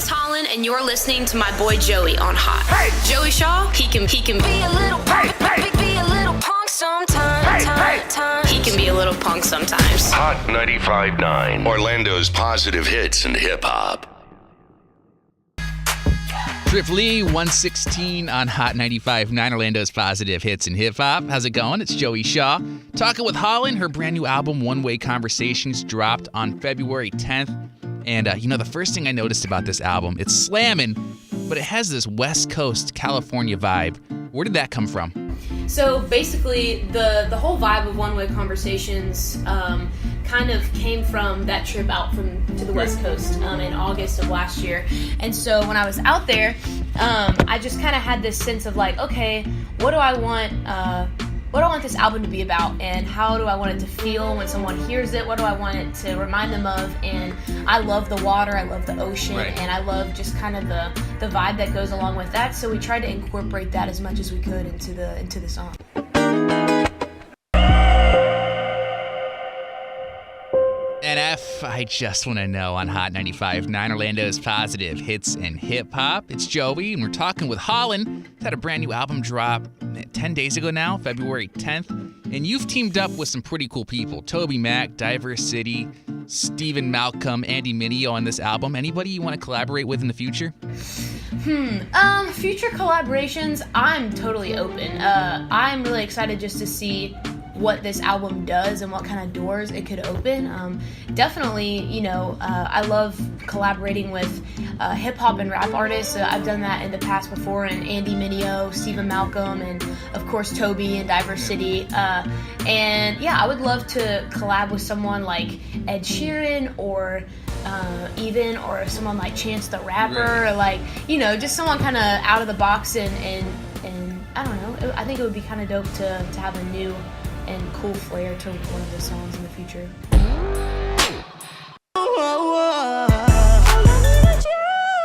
it's Hollyn, and you're listening to my boy Joey on Hot. Hey! Joey Shaw, he can be a little punk sometimes. He can be a little punk sometimes. Hot 95.9, Orlando's positive hits and hip hop. Trip Lee, 116 on Hot 95.9, Orlando's positive hits and hip hop. How's it going? It's Joey Shaw. Talking with Hollyn. Her brand new album, One Way Conversations, dropped on February 10th. And, the first thing I noticed about this album, it's slamming, but it has this West Coast California vibe. Where did that come from? So basically, the whole vibe of One Way Conversations kind of came from that trip out to the West Coast in August of last year. And so when I was out there, I just kind of had this sense of like, okay, what do I want this album to be about, and how do I want it to feel when someone hears it? What do I want it to remind them of? And I love the water, I love the ocean, right. And I love just kind of the vibe that goes along with that. So we tried to incorporate that as much as we could into the song. NF, I just want to know on Hot 95.9, Orlando's positive hits and hip hop. It's Joey, and we're talking with Hollyn. It's had a brand new album drop 10 days ago now, February 10th. And you've teamed up with some pretty cool people. Toby Mac, Diverse City, Stephen Malcolm, Andy Mineo on this album. Anybody you want to collaborate with in the future? Future collaborations, I'm totally open. I'm really excited just to see what this album does and what kind of doors it could open. Definitely, I love collaborating with hip-hop and rap artists. I've done that in the past before, and Andy Mineo, Stephen Malcolm, and of course Toby and Diverse City. I would love to collab with someone like Ed Sheeran or someone like Chance the Rapper, or like, just someone kind of out of the box, and I don't know, I think it would be kind of dope to have a new and cool flair to one of the songs in the future.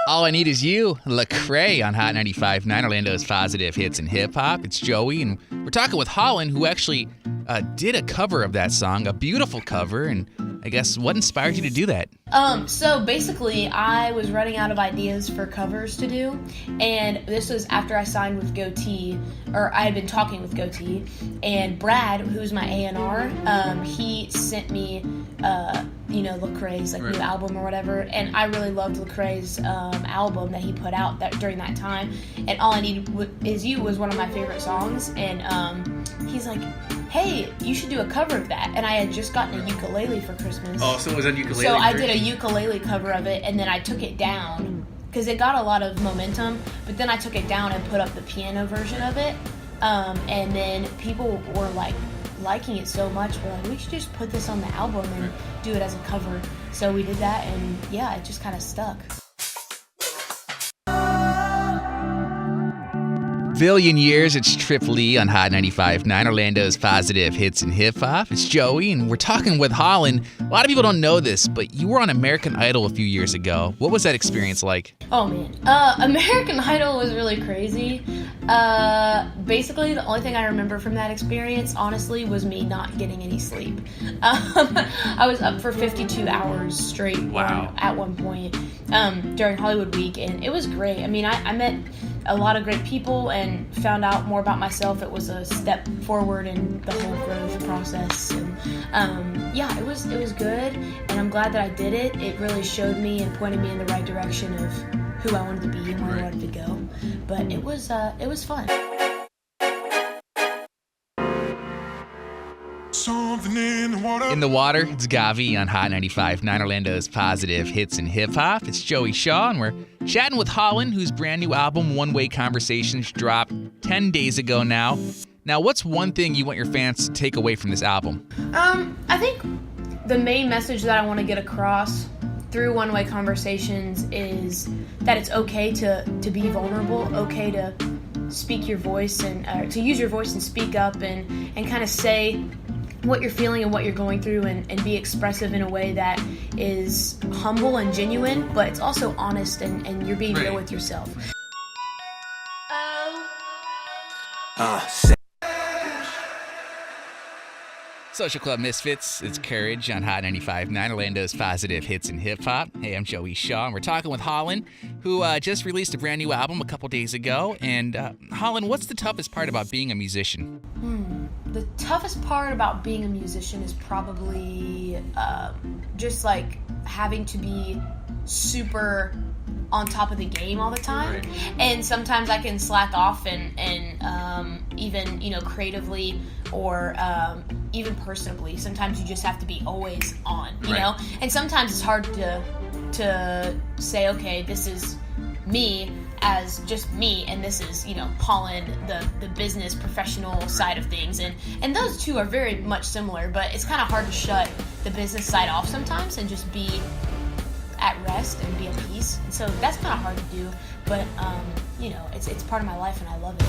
All I Need Is You, Lecrae on Hot 95.9, Orlando's positive hits and hip hop. It's Joey, and we're talking with Hollyn, who actually did a cover of that song, a beautiful cover. And I guess, what inspired you to do that? So basically, I was running out of ideas for covers to do, and this was after I signed with Goatee, or I had been talking with Goatee, and Brad, who's my A&R, he sent me, Lecrae's new album or whatever, and I really loved Lecrae's album that he put out during that time, and All I Need Is You was one of my favorite songs, and he's like, hey, you should do a cover of that. And I had just gotten a ukulele for Christmas. Oh, so it was a ukulele So I version? did a ukulele cover of it, and then I took it down because it got a lot of momentum, but then I took it down and put up the piano version of it, and then people were like liking it so much, we're like, we should just put this on the album and do it as a cover. So we did that, and yeah, it just kind of stuck. Billion Years, it's Trip Lee on Hot 95.9, Orlando's positive hits and hip hop. It's Joey, and we're talking with Hollyn. A lot of people don't know this, but you were on American Idol a few years ago. What was that experience like? Oh man, American Idol was really crazy. Basically, the only thing I remember from that experience, honestly, was me not getting any sleep. I was up for 52 hours straight. Wow. At one point during Hollywood Week, and it was great. I mean, I met a lot of great people and found out more about myself. It was a step forward in the whole growth process, and it was good, and I'm glad that I did it. It really showed me and pointed me in the right direction of who I wanted to be and where I wanted to go. But it was fun. In the Water, it's Gavi on Hot 95.9, Orlando's positive hits and hip hop. It's Joey Shaw, and we're chatting with Hollyn, whose brand new album, One Way Conversations, dropped 10 days ago now. Now, what's one thing you want your fans to take away from this album? I think the main message that I want to get across through One Way Conversations is that it's okay to be vulnerable, okay to speak your voice and to use your voice and speak up and kind of say what you're feeling and what you're going through, and be expressive in a way that is humble and genuine, but it's also honest, and you're being real with yourself. Social Club Misfits, it's Courage on Hot 95.9, Orlando's positive hits and hip hop. Hey, I'm Joey Shaw, and we're talking with Hollyn, who just released a brand new album a couple days ago. And Hollyn, what's the toughest part about being a musician? The toughest part about being a musician is probably just like having to be super on top of the game all the time. Right. And sometimes I can slack off and even, creatively or even personally, sometimes you just have to be always on, you Right. know? And sometimes it's hard to say, okay, this is me as just me, and this is, Hollyn, the business professional side of things, and those two are very much similar, but it's kind of hard to shut the business side off sometimes and just be at rest and be at peace. And so that's kind of hard to do, but it's part of my life and I love it.